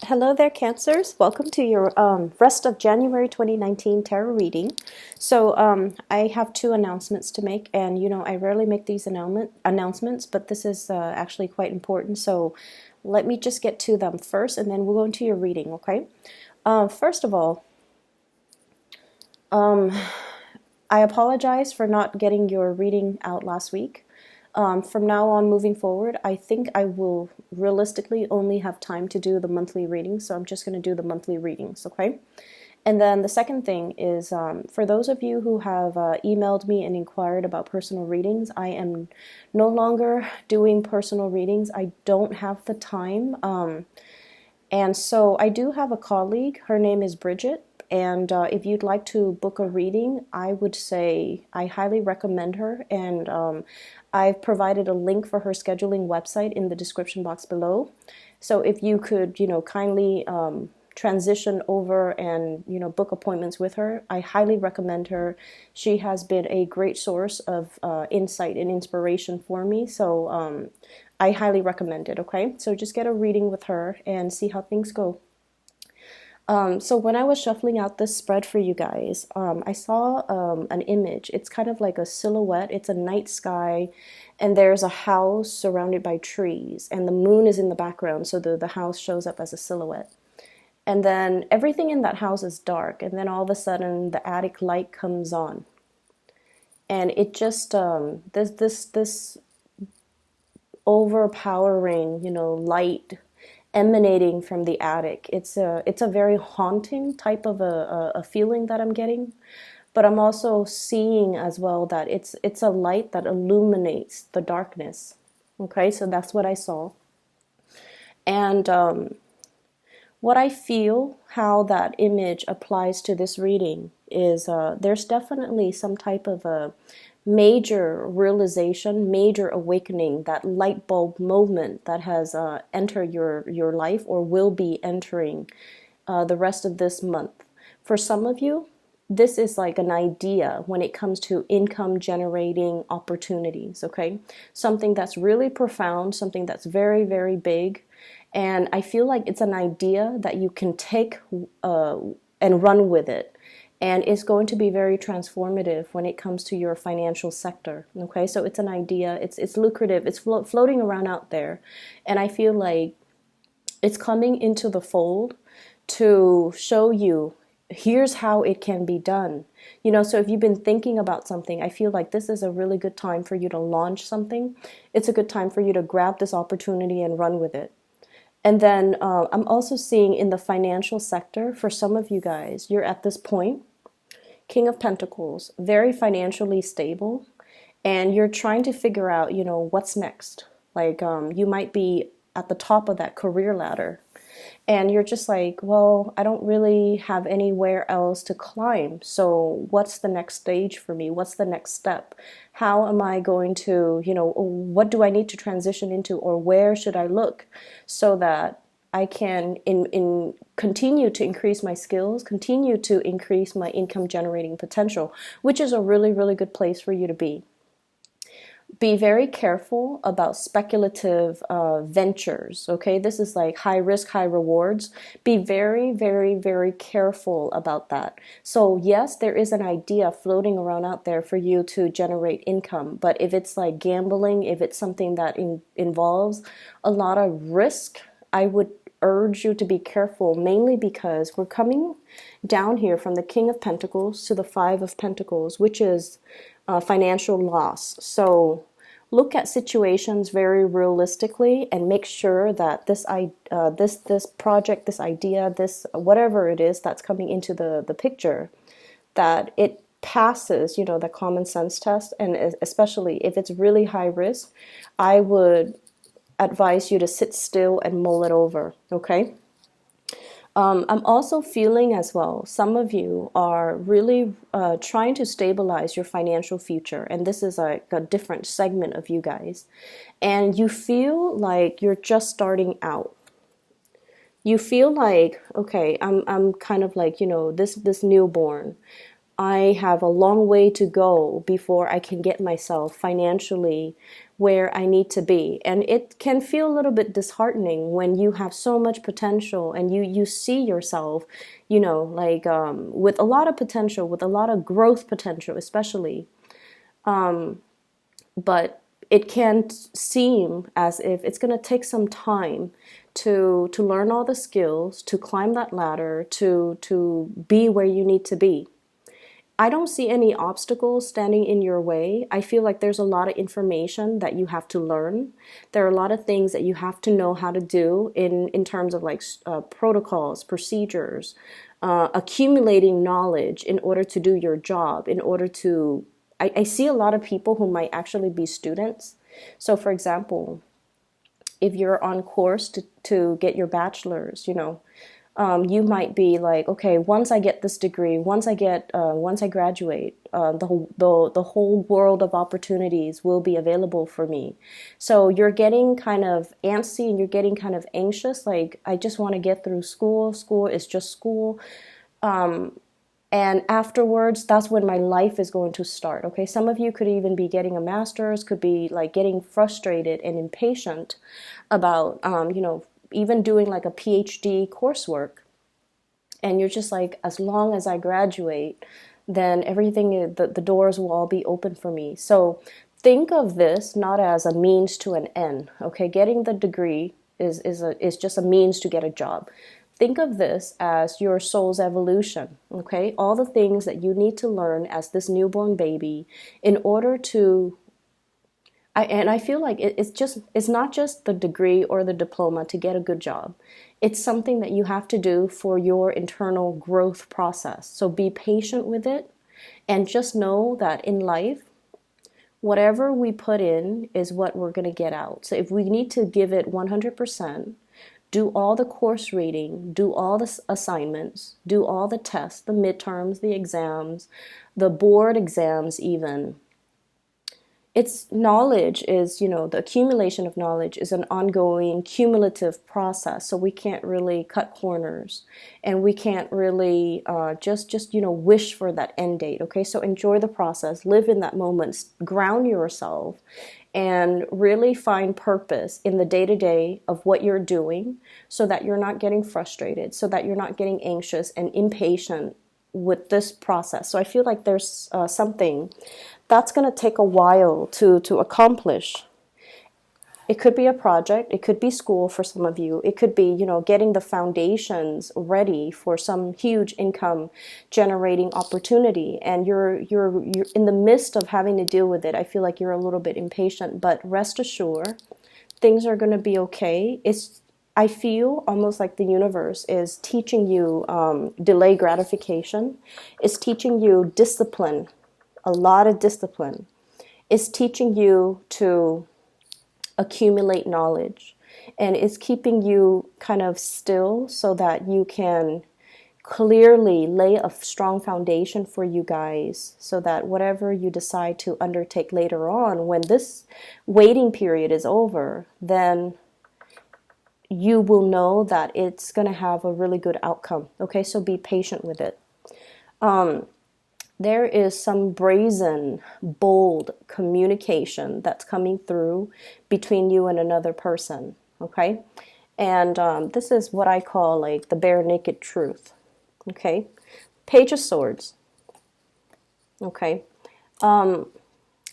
Hello there, Cancers. Welcome to your rest of January 2019 tarot reading. I have two announcements to make, and I rarely make these announcements, but this is actually quite important. So, let me just get to them first, and then we'll go into your reading, okay? First of all, I apologize for not getting your reading out last week. From now on, moving forward, I think I will realistically only have time to do the monthly readings, so I'm just going to do the monthly readings, okay? And then the second thing is for those of you who have emailed me and inquired about personal readings, I am no longer doing personal readings. I don't have the time. And so I do have a colleague. Her name is Bridget. And if you'd like to book a reading, I would say I highly recommend her. And I've provided a link for her scheduling website in the description box below. So if you could, kindly transition over and, book appointments with her, I highly recommend her. She has been a great source of insight and inspiration for me. So I highly recommend it, okay? So just get a reading with her and see how things go. So when I was shuffling out this spread for you guys, I saw an image. It's kind of like a silhouette. It's a night sky, and there's a house surrounded by trees, and the moon is in the background, so the house shows up as a silhouette. And then everything in that house is dark, and then all of a sudden the attic light comes on. And it just, this overpowering, light emanating from the attic. It's a very haunting type of a feeling that I'm getting, but I'm also seeing as well that it's a light that illuminates the darkness. Okay, so that's what I saw, and what I feel how that image applies to this reading is there's definitely some type of a major realization, major awakening, that light bulb moment that has entered your life or will be entering the rest of this month. For some of you, this is like an idea when it comes to income generating opportunities, okay? Something that's really profound, something that's very, very big. And I feel like it's an idea that you can take and run with it. And it's going to be very transformative when it comes to your financial sector. Okay, so it's an idea, it's lucrative, it's floating around out there. And I feel like it's coming into the fold to show you here's how it can be done. So if you've been thinking about something, I feel like this is a really good time for you to launch something. It's a good time for you to grab this opportunity and run with it. And then I'm also seeing in the financial sector, for some of you guys, you're at this point, King of Pentacles, very financially stable, and you're trying to figure out, what's next. Like you might be at the top of that career ladder, and you're just like, well, I don't really have anywhere else to climb. So what's the next stage for me? What's the next step? How am I going to, what do I need to transition into, or where should I look so that I can continue to increase my skills, continue to increase my income generating potential, which is a really, really good place for you to be. Be very careful about speculative ventures, okay? This is like high risk, high rewards. Be very, very, very careful about that. So yes, there is an idea floating around out there for you to generate income, but if it's like gambling, if it's something that involves a lot of risk, I would urge you to be careful, mainly because we're coming down here from the King of Pentacles to the Five of Pentacles, which is financial loss. So look at situations very realistically and make sure that this project, this idea, this whatever it is that's coming into the picture, that it passes, the common sense test. And especially if it's really high risk, I would advise you to sit still and mull it over, okay? I'm also feeling as well, some of you are really trying to stabilize your financial future, and this is like a different segment of you guys, and you feel like you're just starting out. You feel like, okay, I'm kind of like, this newborn. I have a long way to go before I can get myself financially where I need to be. And it can feel a little bit disheartening when you have so much potential and you see yourself, like with a lot of potential, with a lot of growth potential, especially. But it can seem as if it's going to take some time to learn all the skills, to climb that ladder, to be where you need to be. I don't see any obstacles standing in your way. I feel like there's a lot of information that you have to learn. There are a lot of things that you have to know how to do in terms of like protocols, procedures, accumulating knowledge in order to do your job, in order to. I see a lot of people who might actually be students. So, for example, if you're on course to get your bachelor's, you might be like, okay, once I get this degree, once I graduate, the whole world of opportunities will be available for me. So you're getting kind of antsy and you're getting kind of anxious. Like, I just want to get through school. School is just school. And afterwards, that's when my life is going to start. Okay, some of you could even be getting a master's, could be like getting frustrated and impatient about, even doing like a PhD coursework. And you're just like, as long as I graduate, then everything, the doors will all be open for me. So think of this not as a means to an end. Okay, getting the degree is just a means to get a job. Think of this as your soul's evolution, okay? All the things that you need to learn as this newborn baby in order to, I feel like it's not just the degree or the diploma to get a good job. It's something that you have to do for your internal growth process. So be patient with it and just know that in life, whatever we put in is what we're going to get out. So if we need to give it 100%, do all the course reading, do all the assignments, do all the tests, the midterms, the exams, the board exams even. It's knowledge is, the accumulation of knowledge is an ongoing cumulative process. So we can't really cut corners and we can't really just wish for that end date. Okay, so enjoy the process, live in that moment, ground yourself, and really find purpose in the day-to-day of what you're doing so that you're not getting frustrated, so that you're not getting anxious and impatient with this process. So I feel like there's something that's going to take a while to accomplish. It could be a project, it could be school for some of you, it could be, getting the foundations ready for some huge income generating opportunity, and you're in the midst of having to deal with it. I feel like you're a little bit impatient, but rest assured, things are going to be okay. I feel almost like the universe is teaching you delay gratification, is teaching you discipline, a lot of discipline, is teaching you to accumulate knowledge, and it's keeping you kind of still so that you can clearly lay a strong foundation for you guys, so that whatever you decide to undertake later on, when this waiting period is over, then you will know that it's going to have a really good outcome. Okay, so be patient with it. There is some brazen, bold communication that's coming through between you and another person, okay? And this is what I call like the bare naked truth, okay? Page of Swords, okay?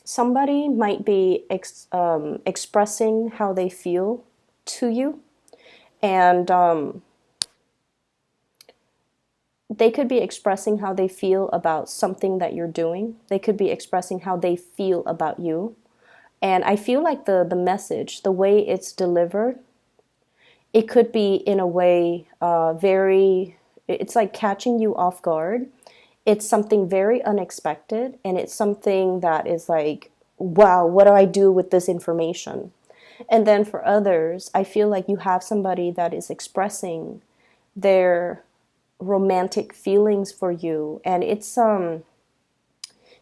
Somebody might be expressing how they feel to you, and they could be expressing how they feel about something that you're doing. They could be expressing how they feel about you. And I feel like the message, the way it's delivered, it could be in a way it's like catching you off guard. It's something very unexpected, and it's something that is like, wow, what do I do with this information? And then for others, I feel like you have somebody that is expressing their romantic feelings for you, and it's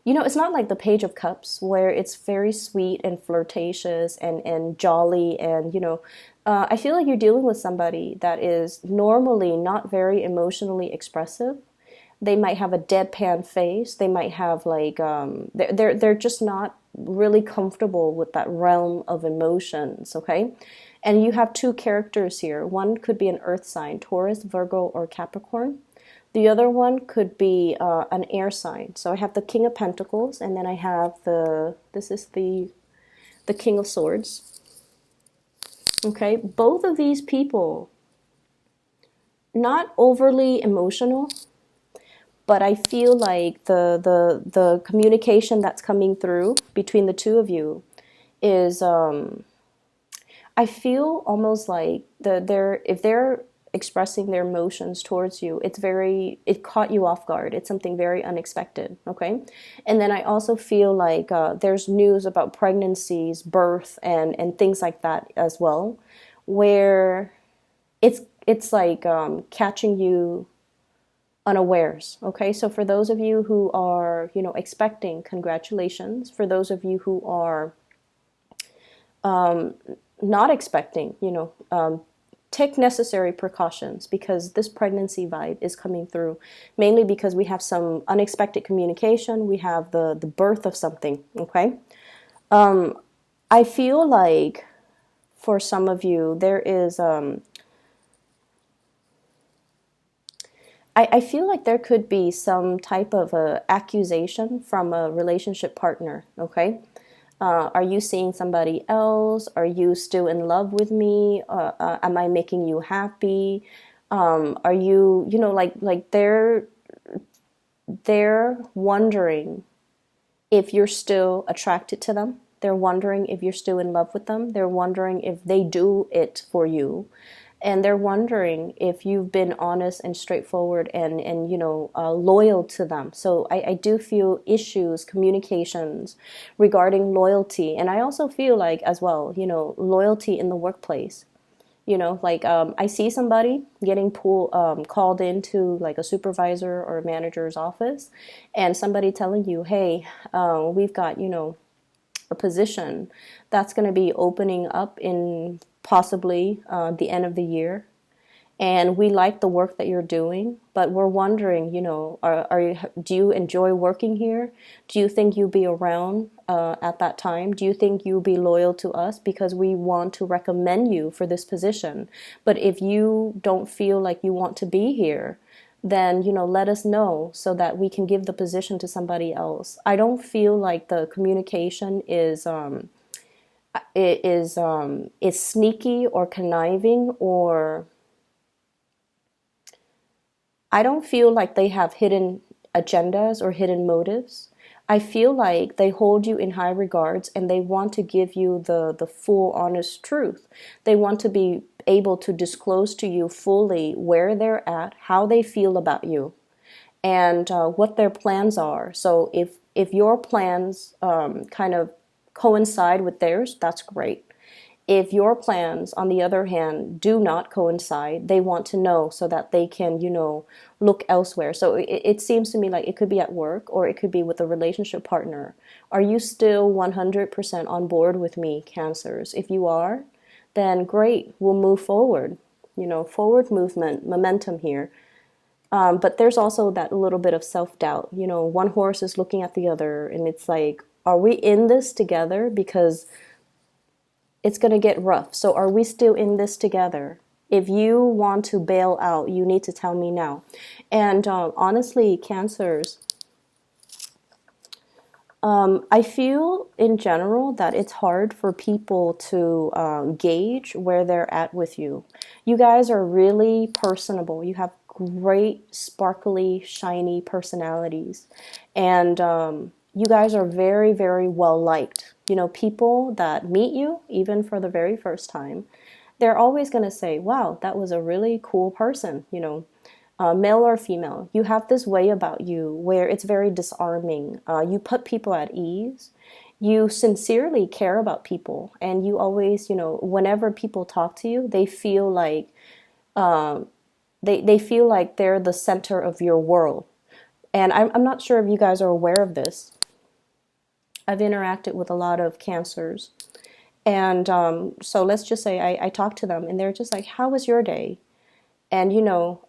it's not like the Page of Cups where it's very sweet and flirtatious and jolly, and I feel like you're dealing with somebody that is normally not very emotionally expressive, They might have a deadpan face. They might have like they're just not really comfortable with that realm of emotions, okay? And you have two characters here. One could be an earth sign, Taurus, Virgo, or Capricorn. The other one could be an air sign. So I have the King of Pentacles, and then I have this is the King of Swords. Okay, both of these people, not overly emotional, but I feel like the communication that's coming through between the two of you is I feel almost like if they're expressing their emotions towards you, it caught you off guard. It's something very unexpected, okay? And then I also feel like there's news about pregnancies, birth, and things like that as well, where it's like catching you unawares, okay? So for those of you who are, expecting, congratulations. For those of you who are not expecting, take necessary precautions, because this pregnancy vibe is coming through mainly because we have some unexpected communication. We have the birth of something, okay? I feel like for some of you, there is I feel like there could be some type of accusation from a relationship partner, okay? Are you seeing somebody else? Are you still in love with me? Am I making you happy? Are you, like they're wondering if you're still attracted to them. They're wondering if you're still in love with them. They're wondering if they do it for you. And they're wondering if you've been honest and straightforward and loyal to them. So I do feel issues, communications regarding loyalty. And I also feel like as well, loyalty in the workplace. Like I see somebody getting called into like a supervisor or a manager's office, and somebody telling you, hey, we've got, a position that's going to be opening up in possibly the end of the year, and we like the work that you're doing, but we're wondering, do you enjoy working here? Do you think you'll be around at that time? Do you think you'll be loyal to us? Because we want to recommend you for this position. But if you don't feel like you want to be here, then let us know so that we can give the position to somebody else. I don't feel like the communication is sneaky or conniving, or I don't feel like they have hidden agendas or hidden motives. I feel like they hold you in high regards, and they want to give you the full honest truth. They want to be able to disclose to you fully where they're at, how they feel about you, and what their plans are. So if your plans kind of coincide with theirs, that's great. If your plans, on the other hand, do not coincide, they want to know so that they can, look elsewhere. So it seems to me like it could be at work, or it could be with a relationship partner. Are you still 100% on board with me, Cancers? If you are, then great, we'll move forward. Forward movement, momentum here. But there's also that little bit of self-doubt. One horse is looking at the other, and it's like, are we in this together? Because it's going to get rough. So are we still in this together? If you want to bail out, you need to tell me now. And honestly, Cancers, I feel in general that it's hard for people to gauge where they're at with you. You guys are really personable. You have great, sparkly, shiny personalities. And you guys are very, very well liked. People that meet you, even for the very first time, they're always going to say, wow, that was a really cool person, male or female. You have this way about you where it's very disarming. You put people at ease. You sincerely care about people. And you always, whenever people talk to you, they feel like they feel like they're the center of your world. And I'm not sure if you guys are aware of this. I've interacted with a lot of Cancers. And so let's just say I talk to them, and they're just like, how was your day? And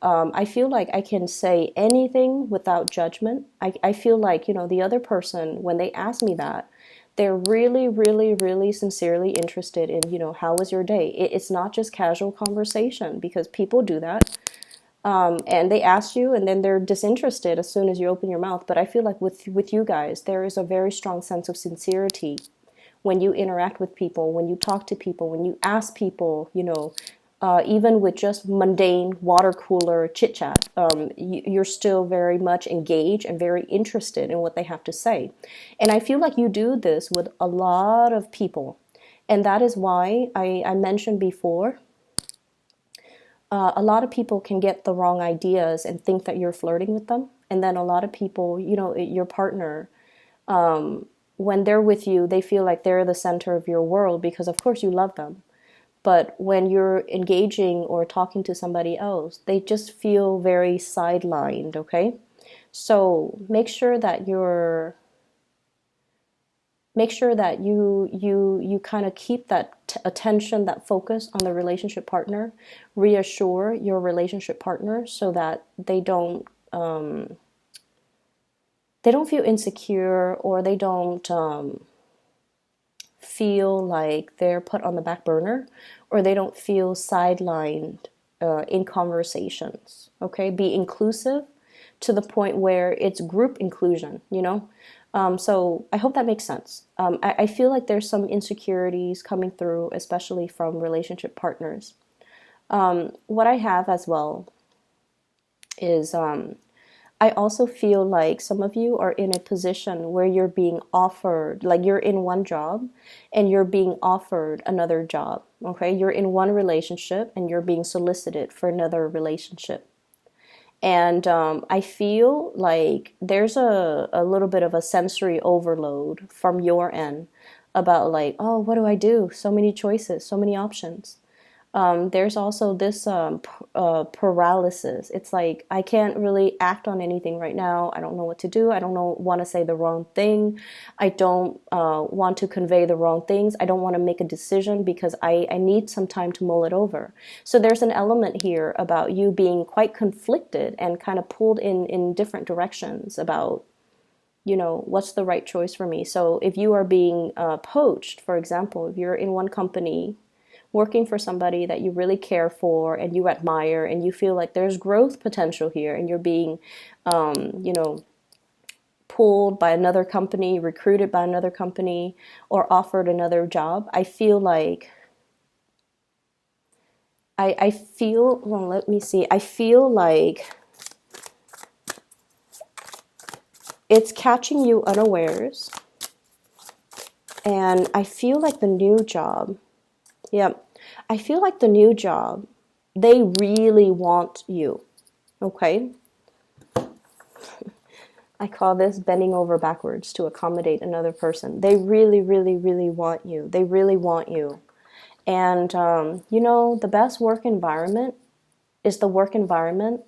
I feel like I can say anything without judgment. I feel like, the other person, when they ask me that, they're really, really, really sincerely interested in, how was your day? It's not just casual conversation, because people do that. And they ask you, and then they're disinterested as soon as you open your mouth. But I feel like with you guys, there is a very strong sense of sincerity when you interact with people, when you talk to people, when you ask people, even with just mundane water cooler chit chat, you're still very much engaged and very interested in what they have to say. And I feel like you do this with a lot of people. And that is why I mentioned before, a lot of people can get the wrong ideas and think that you're flirting with them. And then a lot of people, your partner, when they're with you, they feel like they're the center of your world because, of course, you love them. But when you're engaging or talking to somebody else, they just feel very sidelined, okay? So make sure that you kind of keep that attention, that focus on the relationship partner. Reassure your relationship partner so that they don't feel insecure, or they don't feel like they're put on the back burner, or they don't feel sidelined in conversations. Okay, be inclusive to the point where it's group inclusion. So I hope that makes sense. I feel like there's some insecurities coming through, especially from relationship partners. What I have as well is I also feel like some of you are in a position where you're being offered, like you're in one job and you're being offered another job. Okay, you're in one relationship and you're being solicited for another relationship. And I feel like there's a little bit of a sensory overload from your end about, like, oh, what do I do? So many choices, so many options. There's also this paralysis. It's like, I can't really act on anything right now. I don't know what to do. I don't want to say the wrong thing. I don't want to convey the wrong things. I don't want to make a decision because I need some time to mull it over. So there's an element here about you being quite conflicted and kind of pulled in different directions about, what's the right choice for me. So if you are being poached, for example, if you're in one company working for somebody that you really care for and you admire and you feel like there's growth potential here, and you're being, pulled by another company, recruited by another company, or offered another job, I feel like, well, let me see, I feel like it's catching you unawares, and I feel like the new job, yep. I feel like the new job, they really want you, okay? I call this bending over backwards to accommodate another person. They really, really, really want you. They really want you. And, the best work environment is the work environment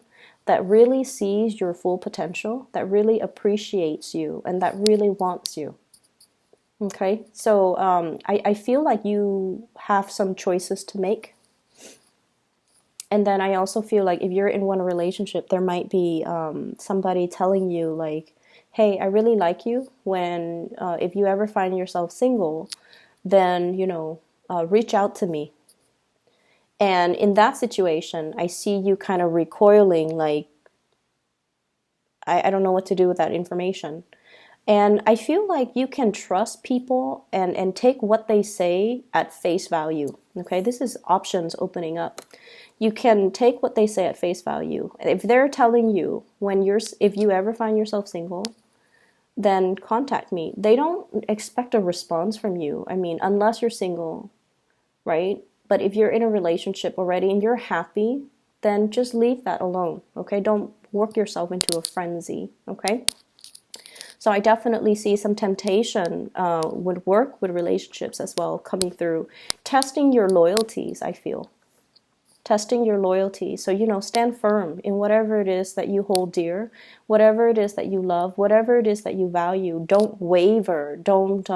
that really sees your full potential, that really appreciates you, and that really wants you. Okay, so I feel like you have some choices to make. And then I also feel like if you're in one relationship, there might be somebody telling you, like, hey, I really like you. When if you ever find yourself single, then, reach out to me. And in that situation, I see you kind of recoiling, like, I don't know what to do with that information. And I feel like you can trust people and take what they say at face value. Okay, this is options opening up. You can take what they say at face value. If they're telling you if you ever find yourself single, then contact me. They don't expect a response from you. I mean, unless you're single, right? But if you're in a relationship already and you're happy, then just leave that alone. Okay, don't work yourself into a frenzy. Okay. So I definitely see some temptation with work, with relationships as well, coming through. Testing your loyalties, I feel. Testing your loyalty. So, stand firm in whatever it is that you hold dear, whatever it is that you love, whatever it is that you value. Don't waver. Don't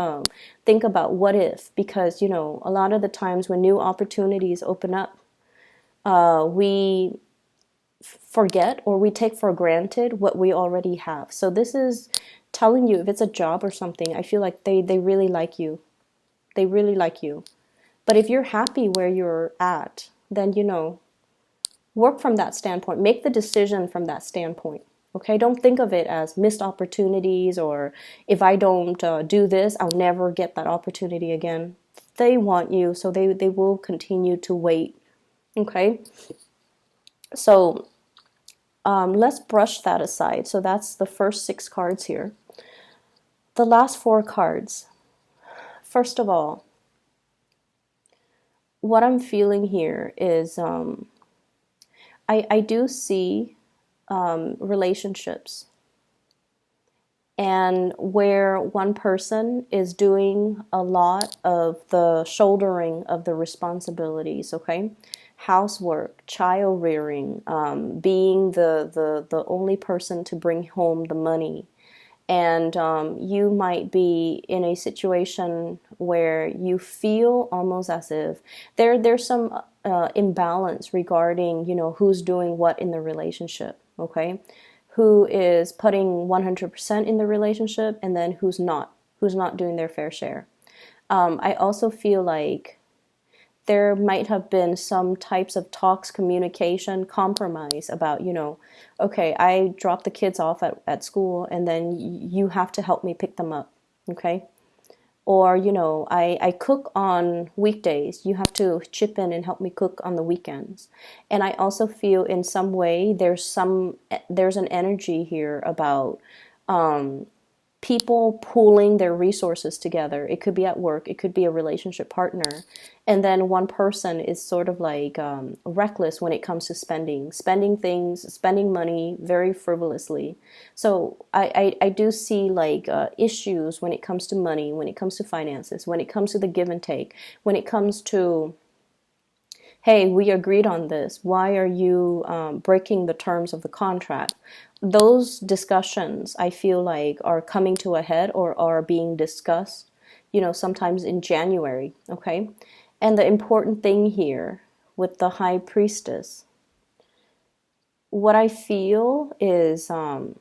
think about what if, because, a lot of the times when new opportunities open up, we forget or we take for granted what we already have. So this is telling you, if it's a job or something, I feel like they really like you. They really like you. But if you're happy where you're at, then, work from that standpoint. Make the decision from that standpoint. Okay, don't think of it as missed opportunities, or if I don't do this, I'll never get that opportunity again. They want you, so they will continue to wait. Okay, so let's brush that aside. So that's the first 6 cards here. The last 4 cards. First of all, what I'm feeling here is I do see relationships, and where one person is doing a lot of the shouldering of the responsibilities, okay? Housework, child rearing, being the only person to bring home the money. And you might be in a situation where you feel almost as if there's some imbalance regarding, who's doing what in the relationship, okay? Who is putting 100% in the relationship, and then who's not doing their fair share. I also feel like there might have been some types of talks, communication, compromise about, okay, I drop the kids off at school and then you have to help me pick them up, okay? Or, I cook on weekdays. You have to chip in and help me cook on the weekends. And I also feel in some way there's an energy here about people pooling their resources together. It could be at work, it could be a relationship partner. And then one person is sort of like reckless when it comes to spending things, spending money very frivolously. So I do see like issues when it comes to money, when it comes to finances, when it comes to the give and take, when it comes to, hey, we agreed on this. Why are you breaking the terms of the contract? Those discussions, I feel like, are coming to a head or are being discussed, sometimes in January, okay? And the important thing here with the High Priestess, what I feel is I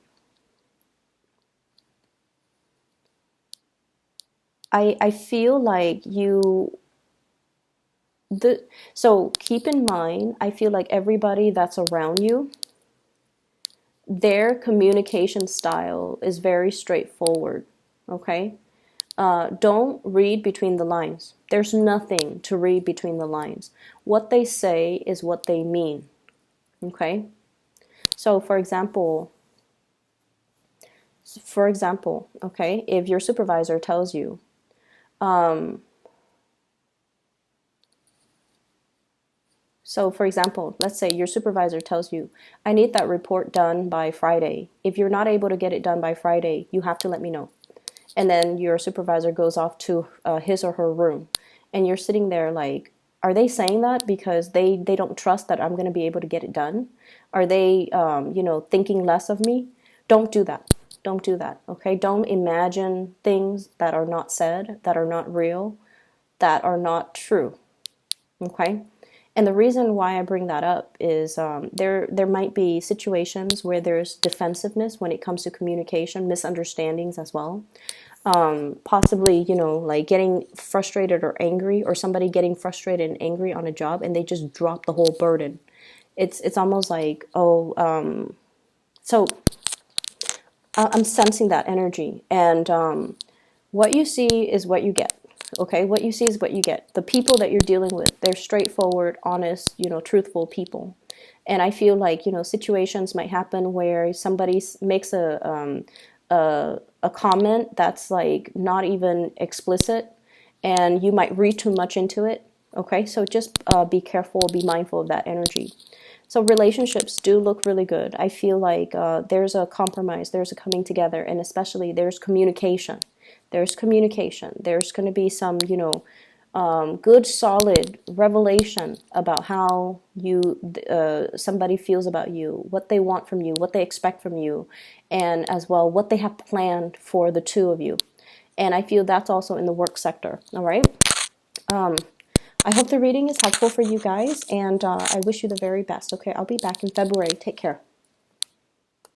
feel like so keep in mind, I feel like everybody that's around you, their communication style is very straightforward, okay? Don't read between the lines. There's nothing to read between the lines. What they say is what they mean, okay? So for example, okay, if your supervisor tells you, so for example, let's say your supervisor tells you, I need that report done by Friday. If you're not able to get it done by Friday, you have to let me know. And then your supervisor goes off to his or her room, and you're sitting there like, are they saying that because they don't trust that I'm going to be able to get it done? Are they, thinking less of me? Don't do that. Don't do that, okay? Don't imagine things that are not said, that are not real, that are not true, okay? And the reason why I bring that up is there might be situations where there's defensiveness when it comes to communication, misunderstandings as well. Possibly, like getting frustrated or angry, or somebody getting frustrated and angry on a job and they just drop the whole burden. It's almost like, so I'm sensing that energy. And what you see is what you get. Okay, what you see is what you get. The people that you're dealing with, they're straightforward, honest, truthful people. And I feel like, situations might happen where somebody makes a comment that's like not even explicit, and you might read too much into it. Okay, so just be careful, be mindful of that energy. So relationships do look really good. I feel like there's a compromise, there's a coming together, and especially there's communication. There's communication. There's going to be some, good, solid revelation about how somebody feels about you, what they want from you, what they expect from you, and as well what they have planned for the two of you. And I feel that's also in the work sector. All right. I hope the reading is helpful for you guys, and I wish you the very best. Okay, I'll be back in February. Take care.